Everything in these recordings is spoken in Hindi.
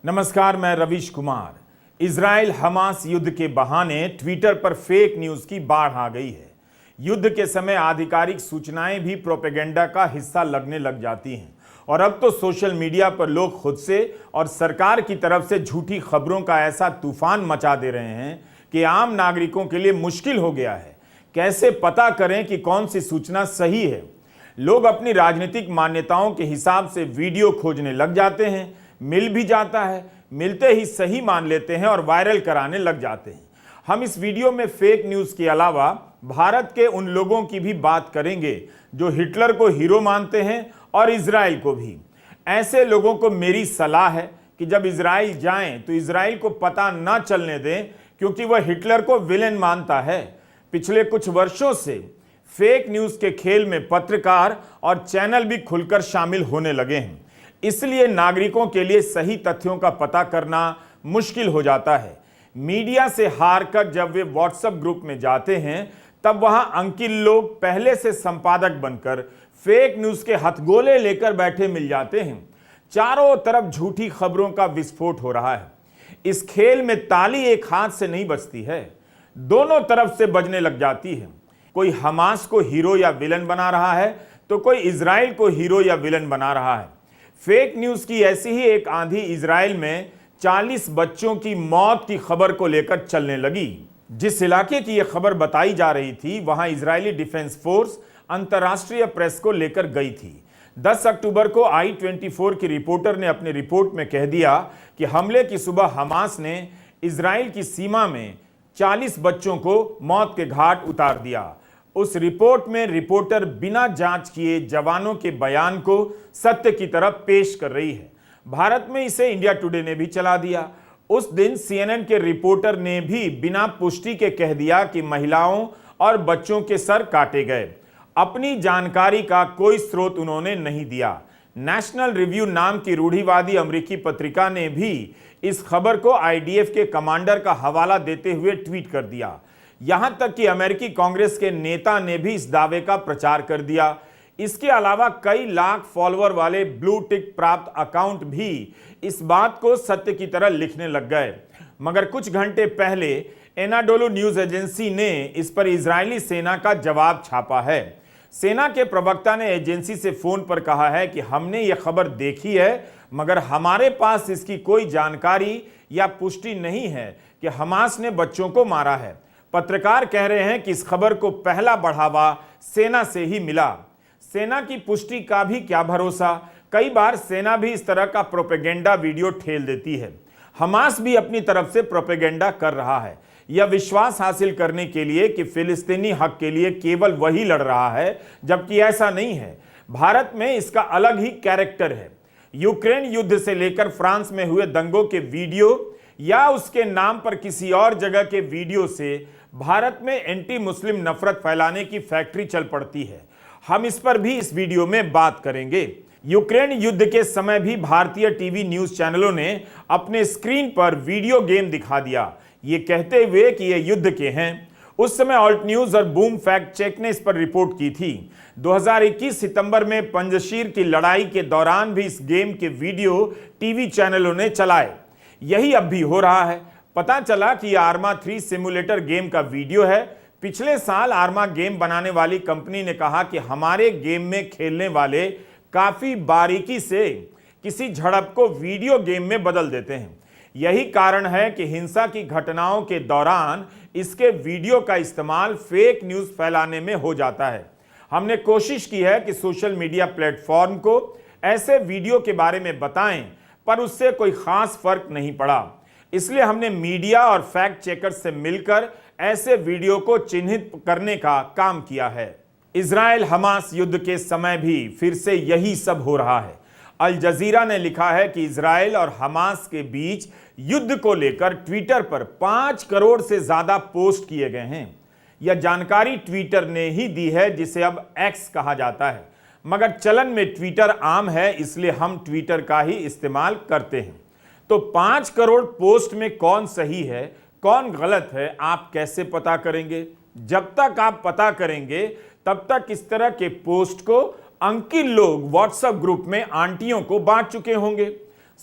नमस्कार, मैं रवीश कुमार। इजराइल हमास युद्ध के बहाने ट्विटर पर फेक न्यूज की बाढ़ आ गई है। युद्ध के समय आधिकारिक सूचनाएं भी प्रोपेगेंडा का हिस्सा लगने लग जाती हैं और अब तो सोशल मीडिया पर लोग खुद से और सरकार की तरफ से झूठी खबरों का ऐसा तूफान मचा दे रहे हैं कि आम नागरिकों के लिए मुश्किल हो गया है। कैसे पता करें कि कौन सी सूचना सही है? लोग अपनी राजनीतिक मान्यताओं के हिसाब से वीडियो खोजने लग जाते हैं, मिल भी जाता है, मिलते ही सही मान लेते हैं और वायरल कराने लग जाते हैं। हम इस वीडियो में फेक न्यूज़ के अलावा भारत के उन लोगों की भी बात करेंगे जो हिटलर को हीरो मानते हैं और इजराइल को भी। ऐसे लोगों को मेरी सलाह है कि जब इजराइल जाएं तो इजराइल को पता ना चलने दें, क्योंकि वह हिटलर को विलेन मानता है। पिछले कुछ वर्षों से फेक न्यूज़ के खेल में पत्रकार और चैनल भी खुलकर शामिल होने लगे हैं। इसलिए नागरिकों के लिए सही तथ्यों का पता करना मुश्किल हो जाता है। मीडिया से हारकर जब वे व्हाट्सएप ग्रुप में जाते हैं तब वहां अंकिल लोग पहले से संपादक बनकर फेक न्यूज़ के हथगोले लेकर बैठे मिल जाते हैं। चारों तरफ झूठी खबरों का विस्फोट हो रहा है। इस खेल में ताली एक हाथ से नहीं बजती है, दोनों तरफ से बजने लग जाती है। कोई हमास को हीरो या विलन बना रहा है तो कोई इजराइल को हीरो या विलन बना रहा है। फेक न्यूज़ की ऐसी ही एक आंधी इजराइल में 40 बच्चों की मौत की खबर को लेकर चलने लगी। जिस इलाके की यह खबर बताई जा रही थी वहां इजरायली डिफेंस फोर्स अंतर्राष्ट्रीय प्रेस को लेकर गई थी। 10 अक्टूबर को i24 की रिपोर्टर ने अपनी रिपोर्ट में कह दिया कि हमले की सुबह हमास ने इजराइल की सीमा में 40 बच्चों को मौत के घाट उतार दिया। उस रिपोर्ट में रिपोर्टर बिना जांच किए जवानों के बयान को सत्य की तरफ पेश कर रही है। भारत में इसे इंडिया टुडे ने भी चला दिया। उस दिन CNN के रिपोर्टर ने भी बिना पुष्टि के कह दिया कि महिलाओं और बच्चों के सर काटे गए। अपनी जानकारी का कोई स्रोत उन्होंने नहीं दिया। नेशनल रिव्यू नाम की रूढ़िवादी अमेरिकी पत्रिका ने भी इस खबर को IDF के कमांडर का हवाला देते हुए ट्वीट कर दिया। यहां तक कि अमेरिकी कांग्रेस के नेता ने भी इस दावे का प्रचार कर दिया। इसके अलावा कई लाख फॉलोअर वाले ब्लू टिक प्राप्त अकाउंट भी इस बात को सत्य की तरह लिखने लग गए। मगर कुछ घंटे पहले एनाडोलू न्यूज एजेंसी ने इस पर इजरायली सेना का जवाब छापा है। सेना के प्रवक्ता ने एजेंसी से फोन पर कहा है कि हमने यह खबर देखी है, मगर हमारे पास इसकी कोई जानकारी या पुष्टि नहीं है कि हमास ने बच्चों को मारा है। पत्रकार कह रहे हैं कि इस खबर को पहला बढ़ावा सेना से ही मिला। सेना की पुष्टि का भी क्या भरोसा? कई बार सेना भी इस तरह का प्रोपेगेंडा वीडियो ठेल देती है। हमास भी अपनी तरफ से प्रोपेगेंडा कर रहा है, यह विश्वास हासिल करने के लिए कि फिलिस्तीनी हक के लिए केवल वही लड़ रहा है, जबकि ऐसा नहीं है। भारत में इसका अलग ही कैरेक्टर है। यूक्रेन युद्ध से लेकर फ्रांस में हुए दंगों के वीडियो या उसके नाम पर किसी और जगह के वीडियो से भारत में एंटी मुस्लिम नफरत फैलाने की फैक्ट्री चल पड़ती है। हम इस पर भी इस वीडियो में बात करेंगे। यूक्रेन युद्ध के समय भी भारतीय टीवी न्यूज चैनलों ने अपने स्क्रीन पर वीडियो गेम दिखा दिया, ये कहते हुए कि ये युद्ध के हैं। उस समय ऑल्ट न्यूज और बूम फैक्ट चेक ने इस पर रिपोर्ट की थी। 2021 सितंबर में पंजशीर की लड़ाई के दौरान भी इस गेम के वीडियो टीवी चैनलों ने चलाए। यही अब भी हो रहा है। पता चला कि आर्मा 3 सिमुलेटर गेम का वीडियो है। पिछले साल आर्मा गेम बनाने वाली कंपनी ने कहा कि हमारे गेम में खेलने वाले काफी बारीकी से किसी झड़प को वीडियो गेम में बदल देते हैं। यही कारण है कि हिंसा की घटनाओं के दौरान इसके वीडियो का इस्तेमाल फेक न्यूज फैलाने में हो जाता है। हमने कोशिश की है कि सोशल मीडिया प्लेटफॉर्म को ऐसे वीडियो के बारे में बताएं, पर उससे कोई खास फर्क नहीं पड़ा। इसलिए हमने मीडिया और फैक्ट चेकर से मिलकर ऐसे वीडियो को चिन्हित करने का काम किया है। इजराइल हमास युद्ध के समय भी फिर से यही सब हो रहा है। अल जजीरा ने लिखा है कि इजराइल और हमास के बीच युद्ध को लेकर ट्विटर पर 5 करोड़ से ज्यादा पोस्ट किए गए हैं। यह जानकारी ट्विटर ने ही दी है, जिसे अब एक्स कहा जाता है, मगर चलन में ट्विटर आम है, इसलिए हम ट्विटर का ही इस्तेमाल करते हैं। तो 5 करोड़ पोस्ट में कौन सही है कौन गलत है आप कैसे पता करेंगे? जब तक आप पता करेंगे तब तक इस तरह के पोस्ट को अंकिल लोग व्हाट्सएप ग्रुप में आंटियों को बांट चुके होंगे।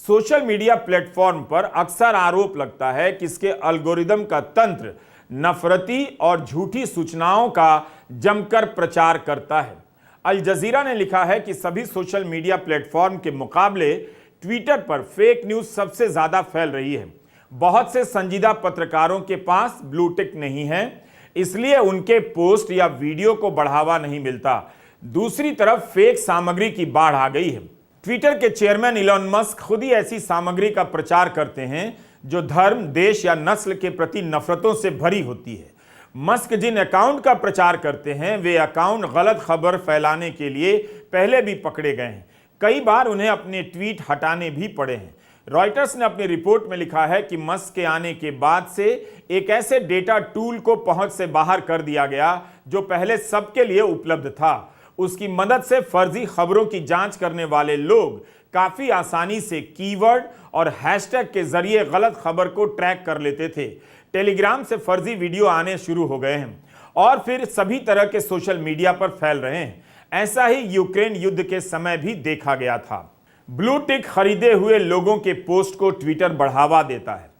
सोशल मीडिया प्लेटफॉर्म पर अक्सर आरोप लगता है कि इसके एल्गोरिदम का तंत्र नफरती और झूठी सूचनाओं का जमकर प्रचार करता है। अल जजीरा ने लिखा है कि सभी सोशल मीडिया प्लेटफॉर्म के मुकाबले ट्विटर पर फेक न्यूज सबसे ज्यादा फैल रही है। बहुत से संजीदा पत्रकारों के पास ब्लू टिक नहीं है, इसलिए उनके पोस्ट या वीडियो को बढ़ावा नहीं मिलता। दूसरी तरफ फेक सामग्री की बाढ़ आ गई है। ट्विटर के चेयरमैन इलॉन मस्क खुद ही ऐसी सामग्री का प्रचार करते हैं जो धर्म, देश या नस्ल के प्रति नफरतों से भरी होती है। मस्क जिन अकाउंट का प्रचार करते हैं वे अकाउंट गलत खबर फैलाने के लिए पहले भी पकड़े गए हैं। कई बार उन्हें अपने ट्वीट हटाने भी पड़े हैं। रॉयटर्स ने अपनी रिपोर्ट में लिखा है कि मस्क के आने के बाद से एक ऐसे डेटा टूल को पहुंच से बाहर कर दिया गया जो पहले सबके लिए उपलब्ध था। उसकी मदद से फर्जी खबरों की जांच करने वाले लोग काफी आसानी से कीवर्ड और हैशटैग के जरिए गलत खबर को ट्रैक कर लेते थे। टेलीग्राम से फर्जी वीडियो आने शुरू हो गए हैं और फिर सभी तरह के सोशल मीडिया पर फैल रहे हैं। ऐसा ही यूक्रेन युद्ध के समय भी देखा गया था। ब्लू टिक खरीदे हुए लोगों के पोस्ट को ट्विटर बढ़ावा देता है,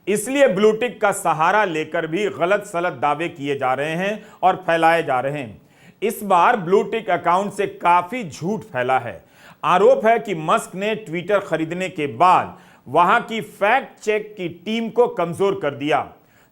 इसलिए ब्लू टिक का सहारा लेकर भी गलत सलत दावे किए जा रहे हैं और फैलाए जा रहे हैं। इस बार ब्लू टिक अकाउंट से काफी झूठ फैला है। आरोप है कि मस्क ने ट्विटर खरीदने के बाद वहां की फैक्ट चेक की टीम को कमजोर कर दिया।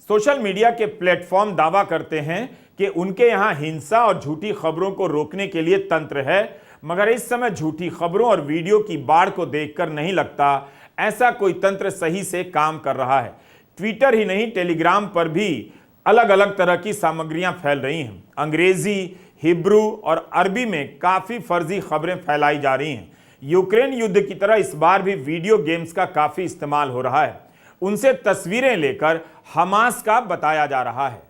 सोशल मीडिया के प्लेटफॉर्म दावा करते हैं कि उनके यहां हिंसा और झूठी खबरों को रोकने के लिए तंत्र है, मगर इस समय झूठी खबरों और वीडियो की बाढ़ को देखकर नहीं लगता ऐसा कोई तंत्र सही से काम कर रहा है। ट्विटर ही नहीं, टेलीग्राम पर भी अलग अलग तरह की सामग्रियां फैल रही हैं। अंग्रेजी, हिब्रू और अरबी में काफी फर्जी खबरें फैलाई जा रही हैं। यूक्रेन युद्ध की तरह इस बार भी वीडियो गेम्स का काफी इस्तेमाल हो रहा है। उनसे तस्वीरें लेकर हमास का बताया जा रहा है।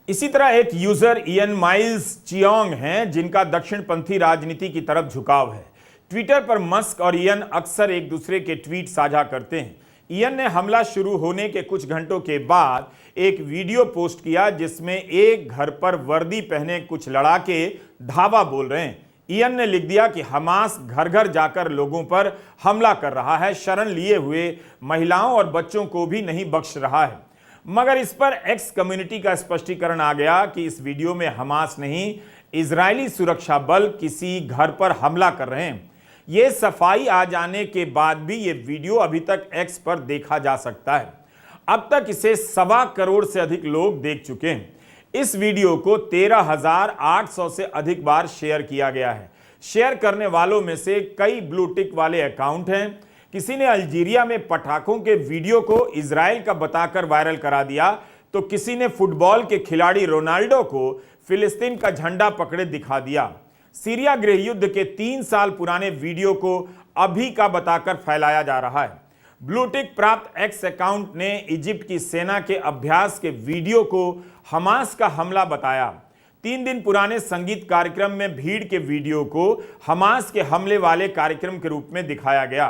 इसी तरह एक यूजर इयन माइल्स चियोंग हैं जिनका दक्षिणपंथी राजनीति की तरफ झुकाव है। ट्विटर पर मस्क और इयन अक्सर एक दूसरे के ट्वीट साझा करते हैं। इयन ने हमला शुरू होने के कुछ घंटों के बाद एक वीडियो पोस्ट किया जिसमें एक घर पर वर्दी पहने कुछ लड़ाके धावा बोल रहे हैं। इयन ने लिख दिया कि हमास घर घर जाकर लोगों पर हमला कर रहा है, शरण लिए हुए महिलाओं और बच्चों को भी नहीं बख्श रहा है। मगर इस पर एक्स कम्युनिटी का स्पष्टीकरण आ गया कि इस वीडियो में हमास नहीं, इजरायली सुरक्षा बल किसी घर पर हमला कर रहे हैं। यह सफाई आ जाने के बाद भी यह वीडियो अभी तक एक्स पर देखा जा सकता है। अब तक इसे 1.25 करोड़ से अधिक लोग देख चुके हैं। इस वीडियो को 13,800 से अधिक बार शेयर किया गया है। शेयर करने वालों में से कई ब्लू टिक वाले अकाउंट हैं। किसी ने अल्जीरिया में पटाखों के वीडियो को इजराइल का बताकर वायरल करा दिया, तो किसी ने फुटबॉल के खिलाड़ी रोनाल्डो को फिलिस्तीन का झंडा पकड़े दिखा दिया। सीरिया गृह युद्ध के 3 साल पुराने वीडियो को अभी का बताकर फैलाया जा रहा है। ब्लू टिक प्राप्त एक्स अकाउंट ने इजिप्ट की सेना के अभ्यास के वीडियो को हमास का हमला बताया। 3 दिन पुराने संगीत कार्यक्रम में भीड़ के वीडियो को हमास के हमले वाले कार्यक्रम के रूप में दिखाया गया।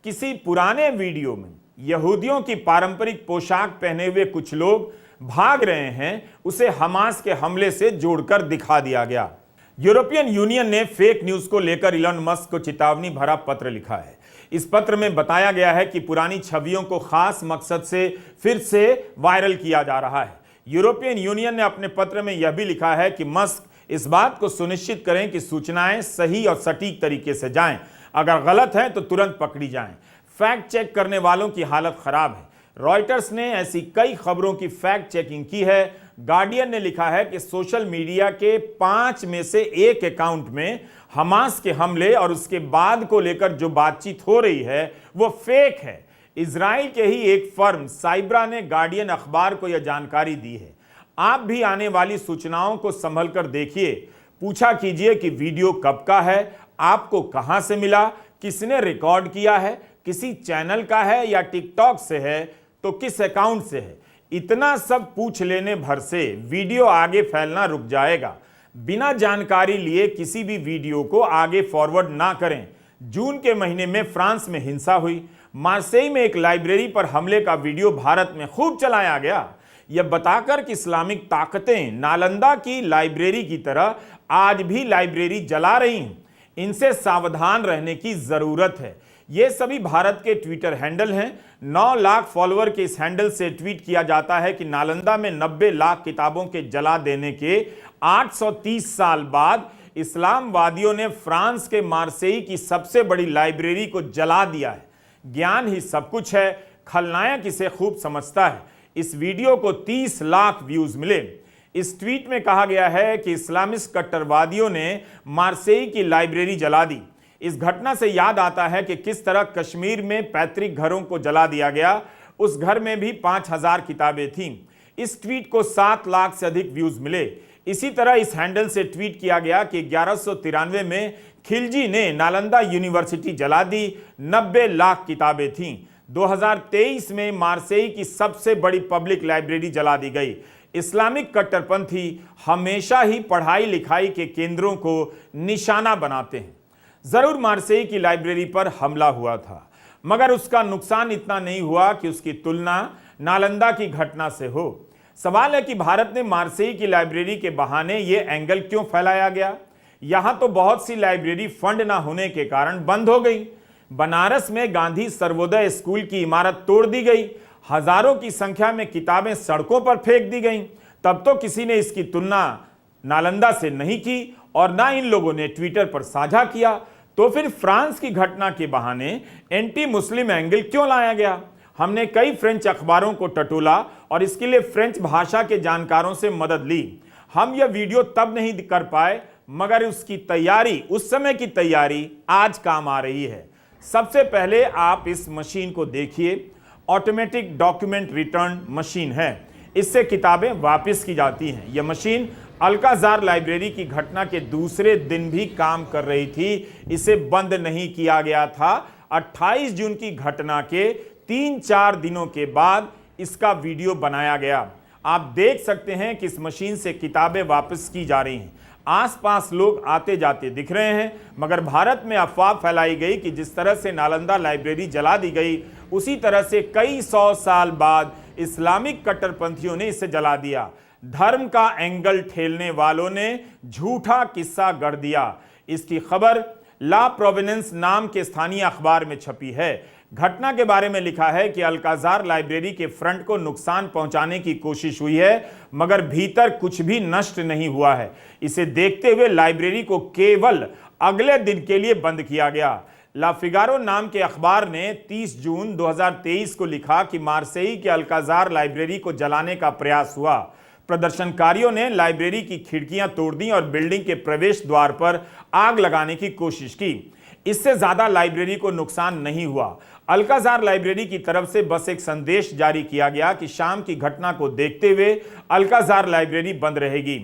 किसी पुराने वीडियो में यहूदियों की पारंपरिक पोशाक पहने हुए कुछ लोग भाग रहे हैं, उसे हमास के हमले से जोड़कर दिखा दिया गया। यूरोपियन यूनियन ने फेक न्यूज को लेकर इलॉन मस्क को चेतावनी भरा पत्र लिखा है। इस पत्र में बताया गया है कि पुरानी छवियों को खास मकसद से फिर से वायरल किया जा रहा है। यूरोपियन यूनियन ने अपने पत्र में यह भी लिखा है कि मस्क इस बात को सुनिश्चित करें कि सूचनाएं सही और सटीक तरीके से जाएं, अगर गलत हैं तो तुरंत पकड़ी जाएं। फैक्ट चेक करने वालों की हालत खराब है। रॉयटर्स ने ऐसी कई खबरों की फैक्ट चेकिंग की है। गार्डियन ने लिखा है कि सोशल मीडिया के 5 में से 1 अकाउंट में हमास के हमले और उसके बाद को लेकर जो बातचीत हो रही है वो फेक है। इजराइल के ही एक फर्म साइब्रा ने गार्डियन अखबार को यह जानकारी दी है। आप भी आने वाली सूचनाओं को संभल कर देखिए। पूछा कीजिए कि वीडियो कब का है, आपको कहां से मिला, किसने रिकॉर्ड किया है, किसी चैनल का है या टिकटॉक से है तो किस अकाउंट से है। इतना सब पूछ लेने भर से वीडियो आगे फैलना रुक जाएगा। बिना जानकारी लिए किसी भी वीडियो को आगे फॉरवर्ड ना करें। जून के महीने में फ्रांस में हिंसा हुई। मार्सेई में एक लाइब्रेरी पर हमले का वीडियो भारत में खूब चलाया गया, यह बताकर कि इस्लामिक ताकतें नालंदा की लाइब्रेरी की तरह आज भी लाइब्रेरी जला रही हैं। इनसे सावधान रहने की जरूरत है। ये सभी भारत के ट्विटर हैंडल हैं। 9 लाख फॉलोअर के इस हैंडल से ट्वीट किया जाता है कि नालंदा में 90 लाख किताबों के जला देने के 830 साल बाद इस्लामवादियों ने फ्रांस के मार्सेई की सबसे बड़ी लाइब्रेरी को जला दिया है। ज्ञान ही सब कुछ है, खलनायक इसे खूब समझता है। इस वीडियो को 30 लाख व्यूज मिले। इस ट्वीट में कहा गया है कि इस्लामिस्ट कट्टरवादियों ने मार्सेई की लाइब्रेरी जला दी। इस घटना से याद आता है कि किस तरह कश्मीर में पैतृक घरों को जला दिया गया। उस घर में भी 5000 किताबें थीं। इस ट्वीट को 7 लाख से अधिक व्यूज मिले। इसी तरह इस हैंडल से ट्वीट किया गया कि 1193 में खिलजी ने नालंदा यूनिवर्सिटी जला दी। 90 लाख किताबें थीं। 2023 में मार्सेई की सबसे बड़ी पब्लिक लाइब्रेरी जला दी गई। इस्लामिक कट्टरपंथी हमेशा ही पढ़ाई लिखाई के केंद्रों को निशाना बनाते हैं। जरूर मार्सेई की लाइब्रेरी पर हमला हुआ था, मगर उसका नुकसान इतना नहीं हुआ कि उसकी तुलना नालंदा की घटना से हो। सवाल है कि भारत ने मार्सेई की लाइब्रेरी के बहाने यह एंगल क्यों फैलाया गया। यहां तो बहुत सी लाइब्रेरी फंड ना होने के कारण बंद हो गई। बनारस में गांधी सर्वोदय स्कूल की इमारत तोड़ दी गई। हजारों की संख्या में किताबें सड़कों पर फेंक दी गईं। तब तो किसी ने इसकी तुलना नालंदा से नहीं की और ना इन लोगों ने ट्विटर पर साझा किया। तो फिर फ्रांस की घटना के बहाने एंटी मुस्लिम एंगल क्यों लाया गया। हमने कई फ्रेंच अखबारों को टटोला और इसके लिए फ्रेंच भाषा के जानकारों से मदद ली। हम यह वीडियो तब नहीं कर पाए, मगर उसकी तैयारी, उस समय की तैयारी आज काम आ रही है। सबसे पहले आप इस मशीन को देखिए। ऑटोमेटिक डॉक्यूमेंट रिटर्न मशीन है। इससे किताबें वापस की जाती हैं। यह मशीन अल्काजार लाइब्रेरी की घटना के दूसरे दिन भी काम कर रही थी। इसे बंद नहीं किया गया था। 28 जून की घटना के 3-4 दिनों के बाद इसका वीडियो बनाया गया। आप देख सकते हैं कि इस मशीन से किताबें वापस की जा रही हैं। आसपास लोग आते जाते दिख रहे हैं, मगर भारत में अफवाह फैलाई गई कि जिस तरह से नालंदा लाइब्रेरी जला दी गई, उसी तरह से कई 100 साल बाद इस्लामिक कट्टरपंथियों ने इसे जला दिया। धर्म का एंगल ठेलने वालों ने झूठा किस्सा गढ़ दिया। इसकी खबर ला प्रोवेनेंस नाम के स्थानीय अखबार में छपी है। घटना के बारे में लिखा है कि अल्काजार लाइब्रेरी के फ्रंट को नुकसान पहुंचाने की कोशिश हुई है, मगर भीतर कुछ भी नष्ट नहीं हुआ है। इसे देखते हुए लाइब्रेरी को केवल अगले दिन के लिए बंद किया गया। ला फिगारो नाम के अखबार ने 30 जून 2023 को लिखा कि मार्सेई के अल्काजार लाइब्रेरी को जलाने का प्रयास हुआ। प्रदर्शनकारियों ने लाइब्रेरी की खिड़कियां तोड़ दी और बिल्डिंग के प्रवेश द्वार पर आग लगाने की कोशिश की। इससे ज्यादा लाइब्रेरी को नुकसान नहीं हुआ। अल्काजार लाइब्रेरी की तरफ से बस एक संदेश जारी किया गया कि शाम की घटना को देखते हुए अल्काजार लाइब्रेरी बंद रहेगी।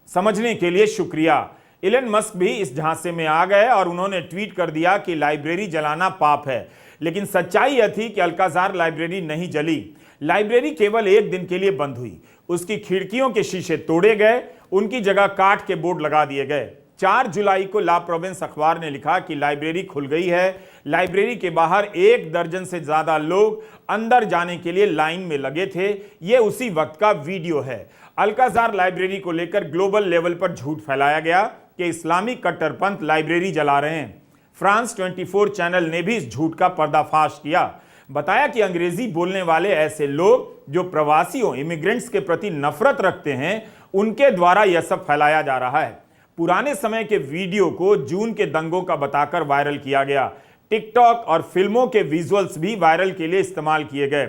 समझने के लिए शुक्रिया। इलन मस्क भी इस झांसे में आ गए और उन्होंने ट्वीट कर दिया कि लाइब्रेरी जलाना पाप है। लेकिन सच्चाई यह थी कि अल्काजार लाइब्रेरी नहीं जली। लाइब्रेरी केवल एक दिन के लिए बंद हुई। उसकी खिड़कियों के शीशे तोड़े गए, उनकी जगह काठ के बोर्ड लगा दिए गए। 4 जुलाई को ला प्रोविंस अखबार ने लिखा कि लाइब्रेरी खुल गई है। लाइब्रेरी के बाहर 1 दर्जन से ज्यादा लोग अंदर जाने के लिए लाइन में लगे थे। यह उसी वक्त का वीडियो है। अल्काजार लाइब्रेरी को लेकर ग्लोबल लेवल पर झूठ फैलाया गया कि इस्लामिक कट्टरपंथ लाइब्रेरी जला रहे हैं। फ्रांस 24 चैनल ने भी इस झूठ का पर्दाफाश किया। बताया कि अंग्रेजी बोलने वाले ऐसे लोग जो प्रवासियों, इमिग्रेंट्स के प्रति नफरत रखते हैं, उनके द्वारा यह सब फैलाया जा रहा है। पुराने समय के वीडियो को जून के दंगों का बताकर वायरल किया गया। टिकटॉक और फिल्मों के विजुअल्स भी वायरल के लिए इस्तेमाल किए गए।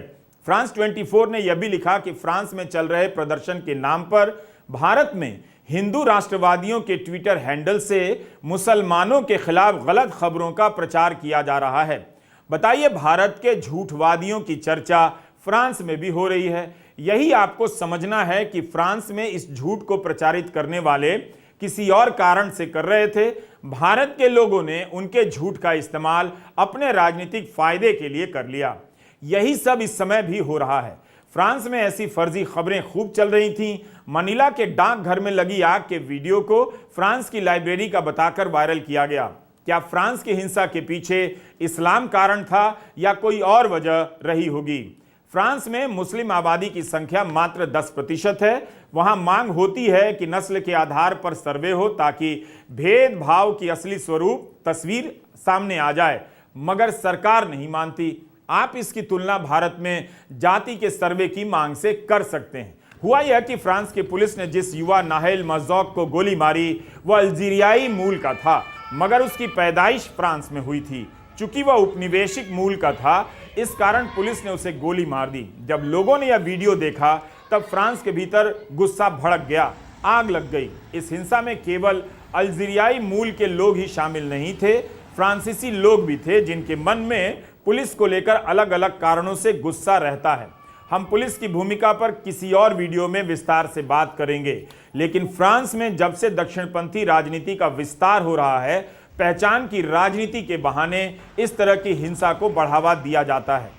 फ्रांस 24 ने यह भी लिखा कि फ्रांस में चल रहे प्रदर्शन के नाम पर भारत में हिंदू राष्ट्रवादियों के ट्विटर हैंडल से मुसलमानों के खिलाफ गलत खबरों का प्रचार किया जा रहा है। बताइए, भारत के झूठवादियों की चर्चा फ्रांस में भी हो रही है। यही आपको समझना है कि फ्रांस में इस झूठ को प्रचारित करने वाले किसी और कारण से कर रहे थे। भारत के लोगों ने उनके झूठ का इस्तेमाल अपने राजनीतिक फायदे के लिए कर लिया। यही सब इस समय भी हो रहा है। फ्रांस में ऐसी फर्जी खबरें खूब चल रही थीं। मनीला के डाकघर में लगी आग के वीडियो को फ्रांस की लाइब्रेरी का बताकर वायरल किया गया। क्या फ्रांस की हिंसा के पीछे इस्लाम कारण था या कोई और वजह रही होगी? फ्रांस में मुस्लिम आबादी की संख्या मात्र 10% है। वहां मांग होती है कि नस्ल के आधार पर सर्वे हो ताकि भेदभाव की असली स्वरूप तस्वीर सामने आ जाए। मगर सरकार नहीं मानती। आप इसकी तुलना भारत में जाति के सर्वे की मांग से कर सकते हैं। हुआ यह कि फ्रांस की पुलिस ने जिस युवा नाहेल मर्जौक को गोली मारी वह अल्जीरियाई मूल का था, मगर उसकी पैदाइश फ्रांस में हुई थी। चूंकि वह उपनिवेशिक मूल का था, इस कारण पुलिस ने उसे गोली मार दी। जब लोगों ने यह वीडियो देखा तब फ्रांस के भीतर गुस्सा भड़क गया, आग लग गई। इस हिंसा में केवल अल्जीरियाई मूल के लोग ही शामिल नहीं थे, फ्रांसीसी लोग भी थे जिनके मन में पुलिस को लेकर अलग अलग कारणों से गुस्सा रहता है। हम पुलिस की भूमिका पर किसी और वीडियो में विस्तार से बात करेंगे, लेकिन फ्रांस में जब से दक्षिणपंथी राजनीति का विस्तार हो रहा है, पहचान की राजनीति के बहाने इस तरह की हिंसा को बढ़ावा दिया जाता है।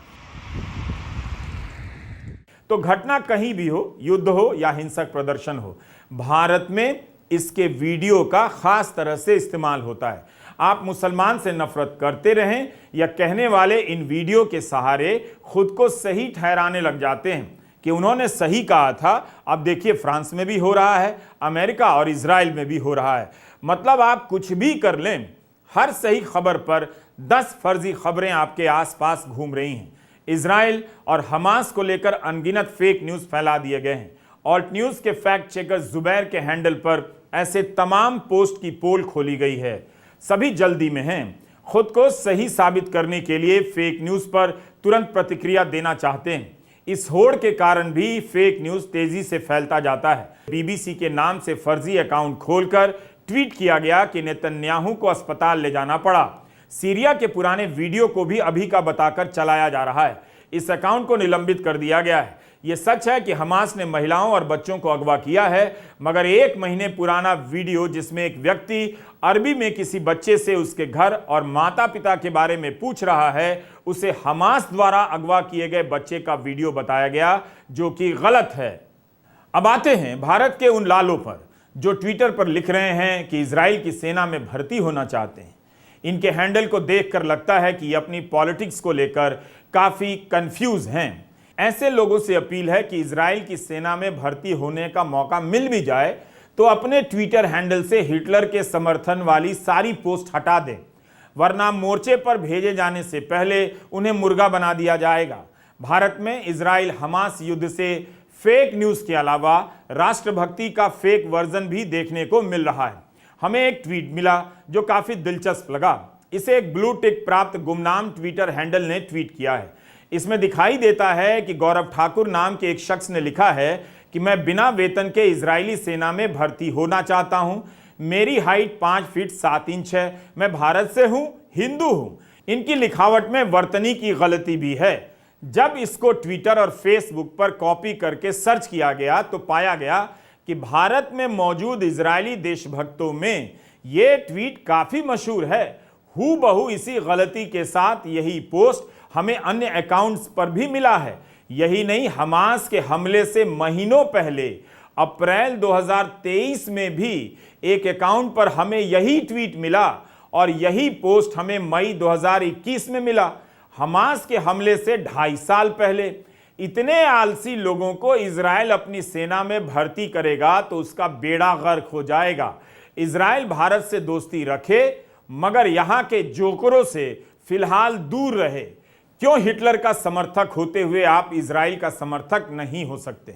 तो घटना कहीं भी हो, युद्ध हो या हिंसक प्रदर्शन हो, भारत में इसके वीडियो का खास तरह से इस्तेमाल होता है। आप मुसलमान से नफरत करते रहें या कहने वाले इन वीडियो के सहारे खुद को सही ठहराने लग जाते हैं कि उन्होंने सही कहा था। अब देखिए, फ्रांस में भी हो रहा है, अमेरिका और इजराइल में भी हो रहा है। मतलब आप कुछ भी कर लें, हर सही खबर पर 10 फर्जी खबरें आपके आसपास घूम रही हैं। इजराइल और हमास को लेकर अनगिनत फेक न्यूज फैला दिए गए हैं। ऑल्ट न्यूज के फैक्ट चेकर जुबैर के हैंडल पर ऐसे तमाम पोस्ट की पोल खोली गई है। सभी जल्दी में हैं, खुद को सही साबित करने के लिए फेक न्यूज पर तुरंत प्रतिक्रिया देना चाहते हैं। इस होड़ के कारण भी फेक न्यूज तेजी से फैलता जाता है। बीबीसी के नाम से फर्जी अकाउंट खोलकर ट्वीट किया गया कि नेतन्याहू को अस्पताल ले जाना पड़ा। सीरिया के पुराने वीडियो को भी अभी का बताकर चलाया जा रहा है। इस अकाउंट को निलंबित कर दिया गया है। यह सच है कि हमास ने महिलाओं और बच्चों को अगवा किया है, मगर 1 महीने पुराना वीडियो जिसमें एक व्यक्ति अरबी में किसी बच्चे से उसके घर और माता पिता के बारे में पूछ रहा है, उसे हमास द्वारा अगवा किए गए बच्चे का वीडियो बताया गया, जो कि गलत है। अब आते हैं भारत के उन लालों पर जो ट्विटर पर लिख रहे हैं कि इजराइल की सेना में भर्ती होना चाहते हैं। इनके हैंडल को देखकर लगता है कि ये अपनी पॉलिटिक्स को लेकर काफी कंफ्यूज हैं। ऐसे लोगों से अपील है कि इजराइल की सेना में भर्ती होने का मौका मिल भी जाए तो अपने ट्विटर हैंडल से हिटलर के समर्थन वाली सारी पोस्ट हटा दें, वरना मोर्चे पर भेजे जाने से पहले उन्हें मुर्गा बना दिया जाएगा। भारत में इजराइल हमास युद्ध से फेक न्यूज के अलावा राष्ट्रभक्ति का फेक वर्जन भी देखने को मिल रहा है। हमें एक ट्वीट मिला जो काफी दिलचस्प लगा। इसे एक ब्लू टिक प्राप्त गुमनाम ट्विटर हैंडल ने ट्वीट किया है। इसमें दिखाई देता है कि गौरव ठाकुर नाम के एक शख्स ने लिखा है कि मैं बिना वेतन के इजरायली सेना में भर्ती होना चाहता हूं। मेरी हाइट 5 फीट 7 इंच है। मैं भारत से हूं, हिंदू हूं। इनकी लिखावट में वर्तनी की गलती भी है। जब इसको ट्विटर और फेसबुक पर कॉपी करके सर्च किया गया तो पाया गया कि भारत में मौजूद इजरायली देशभक्तों में यह ट्वीट काफी मशहूर है। हूबहू इसी गलती के साथ यही पोस्ट हमें अन्य अकाउंट्स पर भी मिला है। यही नहीं, हमास के हमले से महीनों पहले अप्रैल 2023 में भी एक अकाउंट पर हमें यही ट्वीट मिला और यही पोस्ट हमें मई 2021 में मिला। हमास के हमले से 2.5 साल पहले। इतने आलसी लोगों को इजराइल अपनी सेना में भर्ती करेगा तो उसका बेड़ा गर्क हो जाएगा। इजराइल भारत से दोस्ती रखे, मगर यहां के जोकरों से फिलहाल दूर रहे। क्यों हिटलर का समर्थक होते हुए आप इजराइल का समर्थक नहीं हो सकते?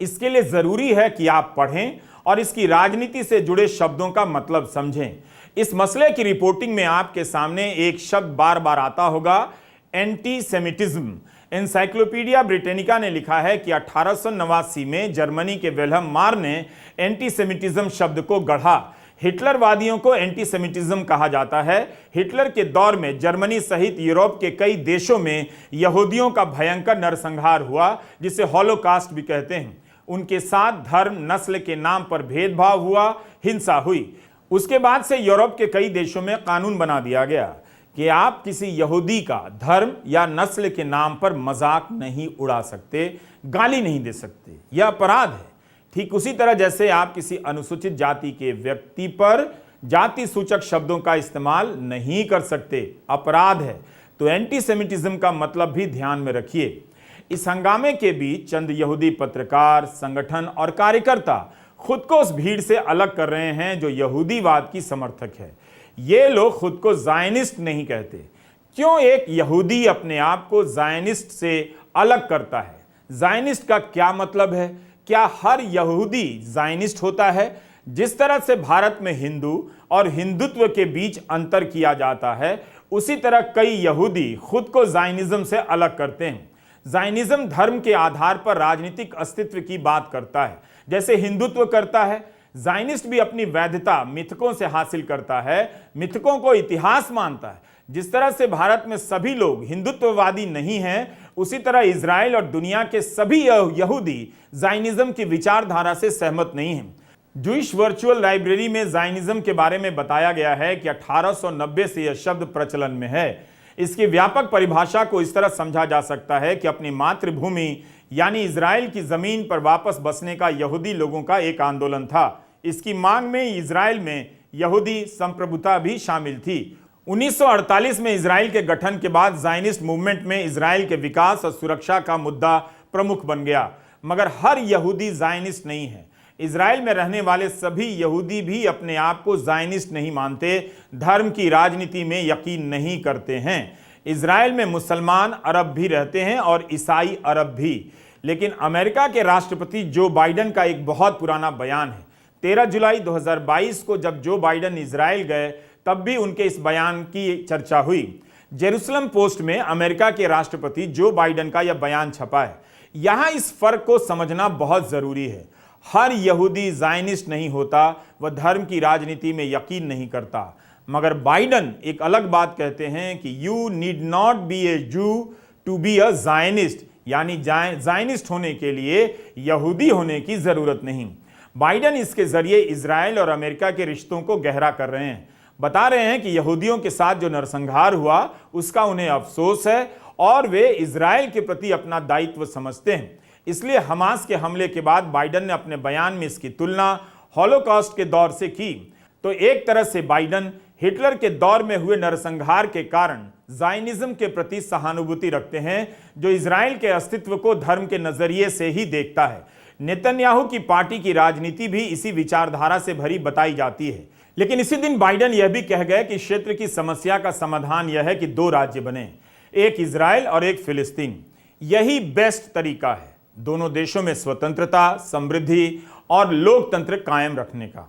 इसके लिए जरूरी है कि आप पढ़ें और इसकी राजनीति से जुड़े शब्दों का मतलब समझें। इस मसले की रिपोर्टिंग में आपके सामने एक शब्द बार बार आता होगा, एंटीसेमिटिज्म। एनसाइक्लोपीडिया ब्रिटेनिका ने लिखा है कि 1889 में जर्मनी के विल्हेम मार ने एंटीसेमिटिज्म शब्द को गढ़ा। हिटलरवादियों को एंटीसेमिटिज्म कहा जाता है। हिटलर के दौर में जर्मनी सहित यूरोप के कई देशों में यहूदियों का भयंकर नरसंहार हुआ, जिसे हॉलोकास्ट भी कहते हैं। उनके साथ धर्म, नस्ल के नाम पर भेदभाव हुआ, हिंसा हुई। उसके बाद से यूरोप के कई देशों में कानून बना दिया गया कि आप किसी यहूदी का धर्म या नस्ल के नाम पर मजाक नहीं उड़ा सकते, गाली नहीं दे सकते, यह अपराध है। ठीक उसी तरह जैसे आप किसी अनुसूचित जाति के व्यक्ति पर जाति सूचक शब्दों का इस्तेमाल नहीं कर सकते, अपराध है। तो एंटीसेमिटिज्म का मतलब भी ध्यान में रखिए। इस हंगामे के बीच चंद यहूदी पत्रकार, संगठन और कार्यकर्ता खुद को उस भीड़ से अलग कर रहे हैं जो यहूदीवाद की समर्थक है। ये लोग खुद को ज़ायनिस्ट नहीं कहते। क्यों एक यहूदी अपने आप को ज़ायनिस्ट से अलग करता है? ज़ायनिस्ट का क्या मतलब है? क्या हर यहूदी ज़ायनिस्ट होता है? जिस तरह से भारत में हिंदू और हिंदुत्व के बीच अंतर किया जाता है, उसी तरह कई यहूदी खुद को ज़ायनिज्म से अलग करते हैं। ज़ायनिज्म धर्म के आधार पर राजनीतिक अस्तित्व की बात करता है, जैसे हिंदुत्व करता है। ज़ायनिस्ट भी अपनी वैधता मिथकों से हासिल करता है, मिथकों को इतिहास मानता है। जिस तरह से भारत में सभी लोग हिंदुत्ववादी नहीं हैं, उसी तरह इजराइल और दुनिया के सभी यहूदी ज़ायनिज्म की विचारधारा से सहमत नहीं हैं। जूइश वर्चुअल लाइब्रेरी में ज़ायनिज्म के बारे में बताया गया है कि 1890 से यह शब्द प्रचलन में है। इसकी व्यापक परिभाषा को इस तरह समझा जा सकता है कि अपनी मातृभूमि यानी इजराइल की जमीन पर वापस बसने का यहूदी लोगों का एक आंदोलन था। इसकी मांग में इजराइल में यहूदी संप्रभुता भी शामिल थी। 1948 में इजराइल के गठन के बाद ज़ायनिस्ट मूवमेंट में इजराइल के विकास और सुरक्षा का मुद्दा प्रमुख बन गया। मगर हर यहूदी ज़ायनिस्ट नहीं है। इजराइल में रहने वाले सभी यहूदी भी अपने आप को ज़ायनिस्ट नहीं मानते, धर्म की राजनीति में यकीन नहीं करते हैं। इजराइल में मुसलमान अरब भी रहते हैं और ईसाई अरब भी। लेकिन अमेरिका के राष्ट्रपति जो बाइडन का एक बहुत पुराना बयान है। 13 जुलाई 2022 को जब जो बाइडन इजराइल गए, तब भी उनके इस बयान की चर्चा हुई। जेरूसलम पोस्ट में अमेरिका के राष्ट्रपति जो बाइडन का यह बयान छपा है। यहां इस फर्क को समझना बहुत जरूरी है। हर यहूदी ज़ायनिस्ट नहीं होता, वह धर्म की राजनीति में यकीन नहीं करता। मगर बाइडन एक अलग बात कहते हैं कि यू नीड नॉट बी ए जू टू बी अ ज़ायनिस्ट, यानी ज़ायनिस्ट होने के लिए यहूदी होने की जरूरत नहीं। बाइडन इसके जरिए इजराइल और अमेरिका के रिश्तों को गहरा कर रहे हैं। बता रहे हैं कि यहूदियों के साथ जो नरसंहार हुआ उसका उन्हें अफसोस है और वे इजराइल के प्रति अपना दायित्व समझते हैं। इसलिए हमास के हमले के बाद बाइडन ने अपने बयान में इसकी तुलना हॉलोकॉस्ट के दौर से की। तो एक तरह से बाइडन हिटलर के दौर में हुए नरसंहार के कारण ज़ायनिज्म के प्रति सहानुभूति रखते हैं, जो इजराइल के अस्तित्व को धर्म के नजरिए से ही देखता है। नेतन्याहू की पार्टी की राजनीति भी इसी विचारधारा से भरी बताई जाती है। लेकिन इसी दिन बाइडन यह भी कह गए कि क्षेत्र की समस्या का समाधान यह है कि 2 राज्य बने, एक इजराइल और एक फिलिस्तीन। यही बेस्ट तरीका है दोनों देशों में स्वतंत्रता, समृद्धि और लोकतंत्र कायम रखने का।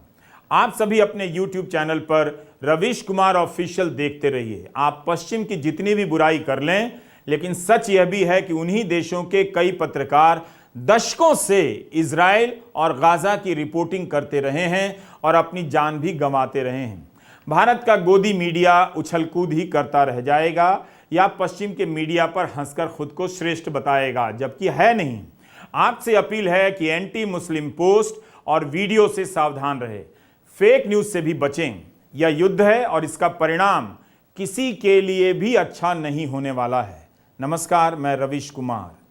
आप सभी अपने YouTube चैनल पर रवीश कुमार ऑफिशियल देखते रहिए। आप पश्चिम की जितनी भी बुराई कर लें, लेकिन सच यह भी है कि उन्हीं देशों के कई पत्रकार दशकों से इजराइल और गाजा की रिपोर्टिंग करते रहे हैं और अपनी जान भी गंवाते रहे हैं। भारत का गोदी मीडिया उछलकूद ही करता रह जाएगा या पश्चिम के मीडिया पर हंसकर खुद को श्रेष्ठ बताएगा, जबकि है नहीं। आपसे अपील है कि एंटी मुस्लिम पोस्ट और वीडियो से सावधान रहे, फेक न्यूज से भी बचें। यह युद्ध है और इसका परिणाम किसी के लिए भी अच्छा नहीं होने वाला है। नमस्कार, मैं रवीश कुमार।